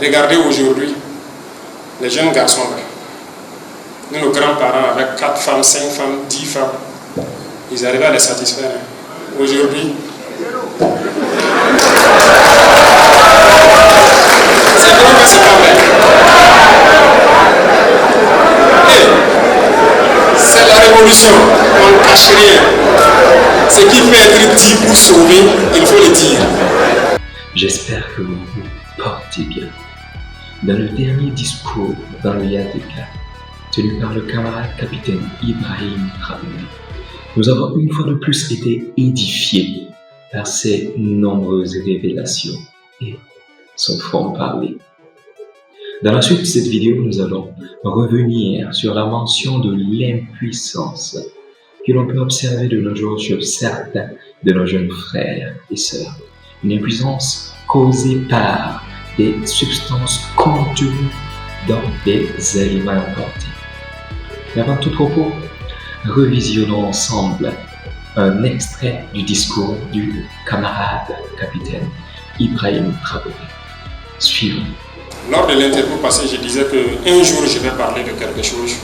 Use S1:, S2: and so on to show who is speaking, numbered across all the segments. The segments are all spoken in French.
S1: Regardez aujourd'hui les jeunes garçons là. Nous, nos grands-parents, avec 4 femmes, 5 femmes, 10 femmes, ils arrivaient à les satisfaire. Aujourd'hui, c'est vrai que c'est pas vrai. C'est la révolution, on ne cache rien. Ce qui peut être dit pour sauver, il faut le dire.
S2: J'espère que vous vous portez bien. Dans le dernier discours dans le Yadika, tenu par le camarade capitaine Ibrahim Traoré, nous avons une fois de plus été édifiés par ses nombreuses révélations et son franc-parler. Dans la suite de cette vidéo, nous allons revenir sur la mention de l'impuissance que l'on peut observer de nos jours chez certains de nos jeunes frères et sœurs. Une impuissance causée par des substances contenues dans des aliments importés. Mais avant tout propos, revisionnons ensemble un extrait du discours du camarade capitaine Ibrahim Traoré. Suivons.
S1: Lors de l'interview passée, je disais qu'un jour je vais parler de quelque chose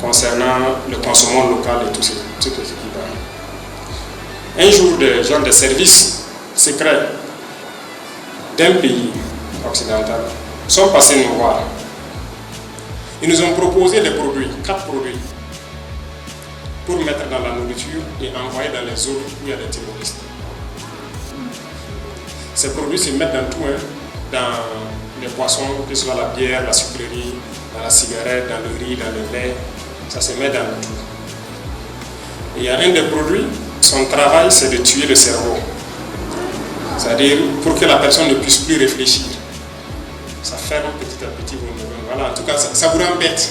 S1: concernant le consommation local et tout ce qui va. Un jour, des gens de services secrets d'un pays occidental sont passés nous voir. Ils nous ont proposé des produits, 4 produits, pour mettre dans la nourriture et envoyer dans les zones où il y a des terroristes. Ces produits se mettent dans tout, dans les poissons, que ce soit la bière, la sucrerie, dans la cigarette, dans le riz, dans le lait, ça se met dans tout. Et il y a un des produits, son travail c'est de tuer le cerveau. C'est-à-dire pour que la personne ne puisse plus réfléchir. Ça ferme petit à petit vos neurones. Voilà, en tout cas, ça vous rend bête.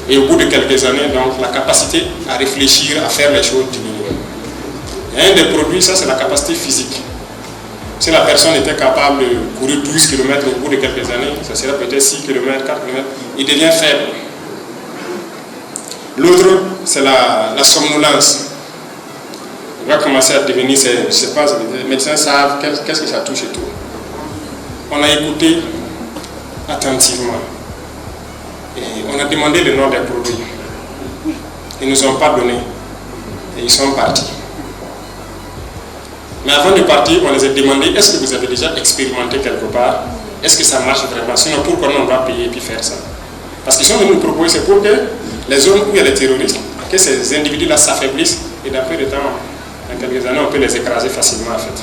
S1: Et au bout de quelques années, donc, la capacité à réfléchir, à faire les choses diminue. Il y a un des produits, ça c'est la capacité physique. Si la personne était capable de courir 12 km au bout de quelques années, ça serait peut-être 6 km, 4 km, il devient faible. L'autre, c'est la somnolence. Il va commencer à devenir, je ne sais pas, les médecins savent qu'est-ce que ça touche et tout. On a écouté attentivement et on a demandé le nom des produits. Ils ne nous ont pas donné et ils sont partis. Mais avant de partir, on les a demandé, est-ce que vous avez déjà expérimenté quelque part? Est-ce que ça marche vraiment? Sinon, pourquoi on va payer et puis faire ça? Parce qu'ils sont venus nous proposer, c'est pour que les zones où il y a les terroristes, que ces individus-là s'affaiblissent et d'après le temps, dans quelques années, on peut les écraser facilement en fait.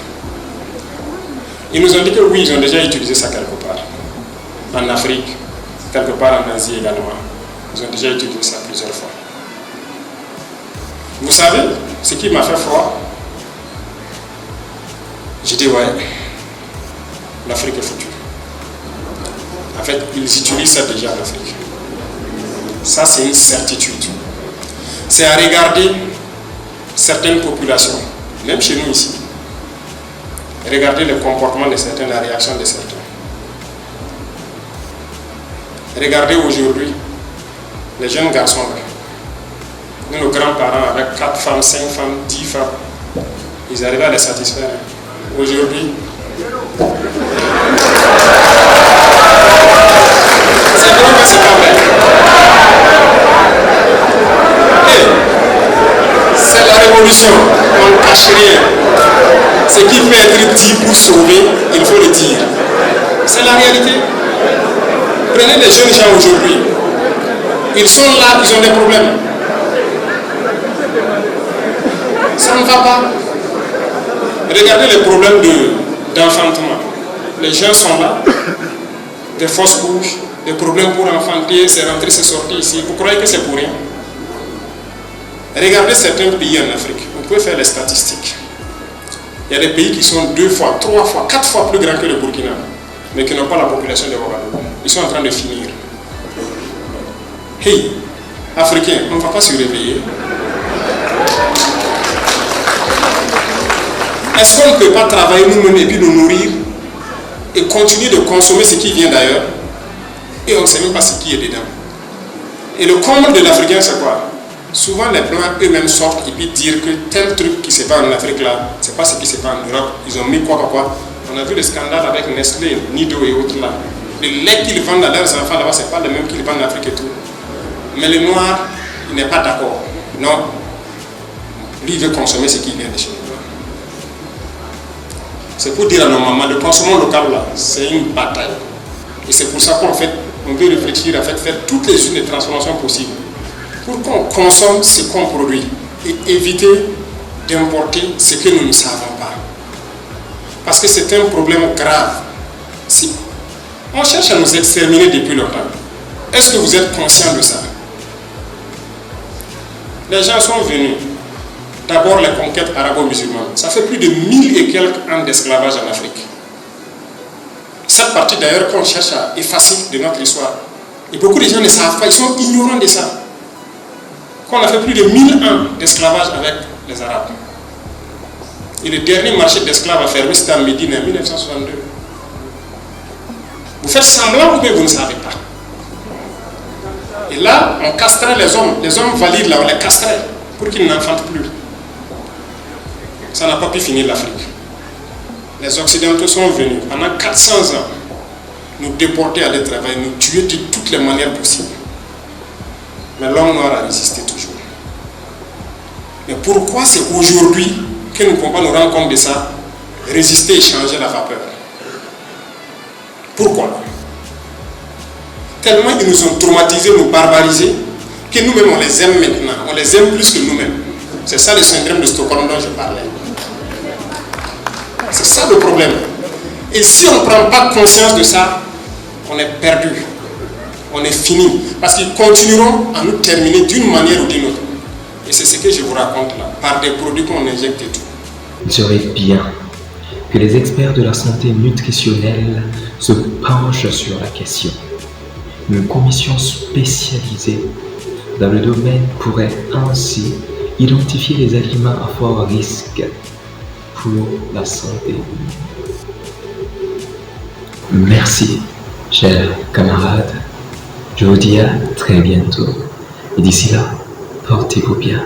S1: Ils nous ont dit que oui, ils ont déjà utilisé ça quelque part. En Afrique, quelque part en Asie également. Ils ont déjà utilisé ça plusieurs fois. Vous savez, ce qui m'a fait froid, j'ai dit ouais, l'Afrique est foutue. En fait, ils utilisent ça déjà en Afrique. Ça, c'est une certitude. C'est à regarder certaines populations, même chez nous ici. Regardez le comportement de certains, la réaction de certains. Regardez aujourd'hui les jeunes garçons là. Nous, nos grands-parents, avec 4 femmes, 5 femmes, 10 femmes, ils arrivaient à les satisfaire. Aujourd'hui, c'est vrai que c'est pas vrai. C'est la révolution, on ne cache rien. Ce qui peut être dit pour sauver, il faut le dire. C'est la réalité. Prenez les jeunes gens aujourd'hui. Ils sont là, ils ont des problèmes. Ça ne va pas. Regardez les problèmes d'enfantement. Les gens sont là, des fausses couches, des problèmes pour enfanter, c'est rentrer, c'est sortir ici. Vous croyez que c'est pour rien? Regardez certains pays en Afrique. Vous pouvez faire les statistiques. Il y a des pays qui sont 2 fois, 3 fois, 4 fois plus grands que le Burkina, mais qui n'ont pas la population de Ouagadougou. Ils sont en train de finir. Hey, Africains, on ne va pas se réveiller. Est-ce qu'on ne peut pas travailler nous-mêmes et puis nous nourrir et continuer de consommer ce qui vient d'ailleurs et on ne sait même pas ce qui est dedans? Et le comble de l'Africain, c'est quoi? Souvent les Blancs eux-mêmes sortent et puis dire que tel truc qui se passe en Afrique là, c'est pas ce qui se passe en Europe. Ils ont mis quoi, On a vu le scandale avec Nestlé, Nido et autres là. Le lait qu'ils vendent à leurs enfants là-bas, ce n'est pas le même qu'ils vendent en Afrique et tout. Mais le noir, il n'est pas d'accord. Non. Lui, il veut consommer ce qui vient de chez nous. C'est pour dire à nos mamans, le consommation local là, c'est une bataille. Et c'est pour ça qu'on fait, on veut réfléchir à faire toutes les usines de transformation possibles pour qu'on consomme ce qu'on produit et éviter d'importer ce que nous ne savons pas. Parce que c'est un problème grave. Si on cherche à nous exterminer depuis longtemps, est-ce que vous êtes conscient de ça? Les gens sont venus. D'abord les conquêtes arabo-musulmanes. Ça fait plus de 1000 et quelques ans d'esclavage en Afrique. Cette partie d'ailleurs qu'on cherche à effacer de notre histoire. Et beaucoup de gens ne savent pas, ils sont ignorants de ça. Qu'on a fait plus de 1000 ans d'esclavage avec les Arabes. Et le dernier marché d'esclaves à fermer, c'était en Médine en 1962. Vous faites semblant ou bien vous ne savez pas. Et là, on castrait les hommes valides là, on les castrait pour qu'ils n'enfantent plus. Ça n'a pas pu finir l'Afrique. Les Occidentaux sont venus pendant 400 ans nous déporter à aller travailler, nous tuer de toutes les manières possibles. Mais l'homme noir a résisté toujours. Mais pourquoi c'est aujourd'hui que nous ne pouvons pas nous rendre compte de ça, résister et changer la vapeur? Pourquoi? Tellement ils nous ont traumatisés, nous barbarisés, que nous-mêmes on les aime maintenant, on les aime plus que nous-mêmes. C'est ça le syndrome de Stockholm dont je parlais. C'est ça le problème. Et si on ne prend pas conscience de ça, on est perdu. On est fini. Parce qu'ils continueront à nous terminer d'une manière ou d'une autre. Et c'est ce que je vous raconte là, par des produits qu'on injecte et tout.
S2: Il serait bien que les experts de la santé nutritionnelle se penchent sur la question. Une commission spécialisée dans le domaine pourrait ainsi identifier les aliments à fort risque pour la santé. Merci, chers camarades. Je vous dis à très bientôt. Et d'ici là, portez-vous bien.